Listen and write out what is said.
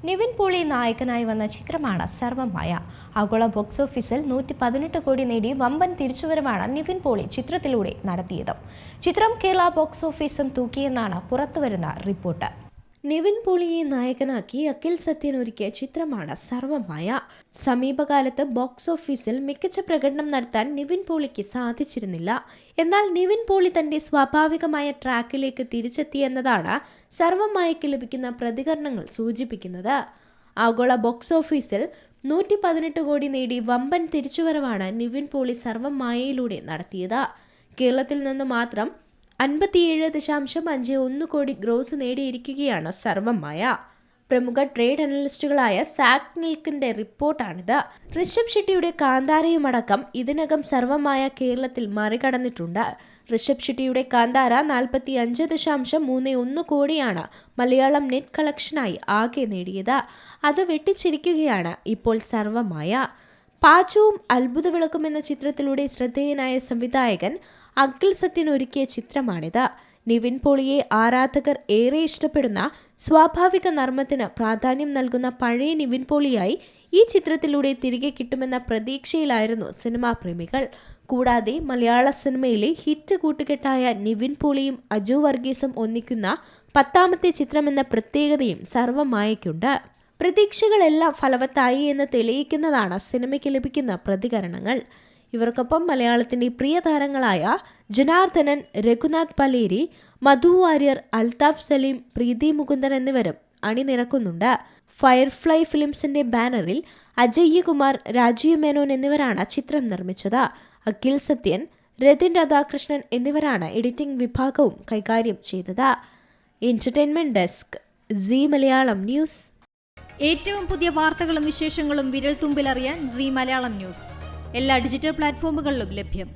നിവിൻ പോളി നായകനായി വന്ന ചിത്രമാണ് സർവമായ. ആഗോള ബോക്സ് ഓഫീസിൽ 118 കോടി നേടി വമ്പൻ തിരിച്ചുവരവാണ് നിവിൻ പോളി ചിത്രത്തിലൂടെ നടത്തിയത്. ചിത്രം കേരള ബോക്സ് ഓഫീസും തൂക്കിയെന്നാണ് പുറത്തുവരുന്ന റിപ്പോർട്ട്. നിവിൻ പോളിയെ നായകനാക്കി അഖിൽ സത്യൻ ഒരുക്കിയ ചിത്രമാണ് സർവമായ. സമീപകാലത്ത് ബോക്സ് ഓഫീസിൽ മികച്ച പ്രകടനം നടത്താൻ നിവിൻ പോളിക്ക് സാധിച്ചിരുന്നില്ല. എന്നാൽ നിവിൻ പോളി തന്റെ സ്വാഭാവികമായ ട്രാക്കിലേക്ക് തിരിച്ചെത്തിയെന്നതാണ് സർവമായയ്ക്ക് ലഭിക്കുന്ന പ്രതികരണങ്ങൾ സൂചിപ്പിക്കുന്നത്. ആഗോള ബോക്സ് ഓഫീസിൽ 118 കോടി നേടി വമ്പൻ തിരിച്ചുവരവാണ് നിവിൻ പോളി സർവമായയിലൂടെ നടത്തിയത്. കേരളത്തിൽ നിന്ന് മാത്രം 57.51 കോടി ഗ്രോസ് നേടിയിരിക്കുകയാണ് സർവമായ. പ്രമുഖ ട്രേഡ് അനലിസ്റ്റുകളായ സാക് നിൽക്കിന്റെ റിപ്പോർട്ടാണിത്. ഋഷഭ് ഷെട്ടിയുടെ കാന്താരയുമടക്കം ഇതിനകം സർവമായ കേരളത്തിൽ മറികടന്നിട്ടുണ്ട്. ഋഷഭ് ഷെട്ടിയുടെ കാന്താര 45.31 കോടിയാണ് മലയാളം നെറ്റ് കളക്ഷനായി ആകെ നേടിയത്. അത് വെട്ടിച്ചിരിക്കുകയാണ് ഇപ്പോൾ സർവമായ. പാച്ചുവും അത്ഭുത വിളക്കും എന്ന ചിത്രത്തിലൂടെ ശ്രദ്ധേയനായ സംവിധായകൻ അഖിൽ സത്യൻ ഒരുക്കിയ ചിത്രമാണിത്. നിവിൻ പോളിയെ ആരാധകർ ഏറെ ഇഷ്ടപ്പെടുന്ന സ്വാഭാവിക നർമ്മത്തിന് പ്രാധാന്യം നൽകുന്ന പഴയ നിവിൻ പോളിയായി ഈ ചിത്രത്തിലൂടെ തിരികെ കിട്ടുമെന്ന പ്രതീക്ഷയിലായിരുന്നു സിനിമാ പ്രേമികൾ. കൂടാതെ മലയാള സിനിമയിലെ ഹിറ്റ് കൂട്ടുകെട്ടായ നിവിൻ പോളിയും അജു വർഗീസും ഒന്നിക്കുന്ന 10ാമത്തെ ചിത്രമെന്ന പ്രത്യേകതയും സർവമായയ്ക്കുണ്ട്. പ്രതീക്ഷകളെല്ലാം ഫലവത്തായി എന്ന് തെളിയിക്കുന്നതാണ് സിനിമയ്ക്ക് ലഭിക്കുന്ന പ്രതികരണങ്ങൾ. ഇവർക്കൊപ്പം മലയാളത്തിന്റെ പ്രിയ താരങ്ങളായ ജനാർദ്ദനൻ, രഘുനാഥ് പലേരി, മധു വാര്യർ, അൽതാഫ് സലീം, പ്രീതി മുകുന്ദൻ എന്നിവരും അണിനിരക്കുന്നുണ്ട്. ഫയർഫ്ലൈ ഫിലിംസിന്റെ ബാനറിൽ അജയ്യ കുമാർ, രാജീവ് മേനോൻ എന്നിവരാണ് ചിത്രം നിർമ്മിച്ചത്. അഖിൽ സത്യൻ, രതിൻ രാധാകൃഷ്ണൻ എന്നിവരാണ് എഡിറ്റിംഗ് വിഭാഗവും കൈകാര്യം ചെയ്തത്. Entertainment desk, Zee Malayalam news. ഏറ്റവും പുതിയ വാർത്തകളും വിശേഷങ്ങളും വിരൽ തുമ്പിലറിയാൻ സീ മലയാളം ന്യൂസ് എല്ലാ ഡിജിറ്റൽ പ്ലാറ്റ്ഫോമുകളിലും ലഭ്യം.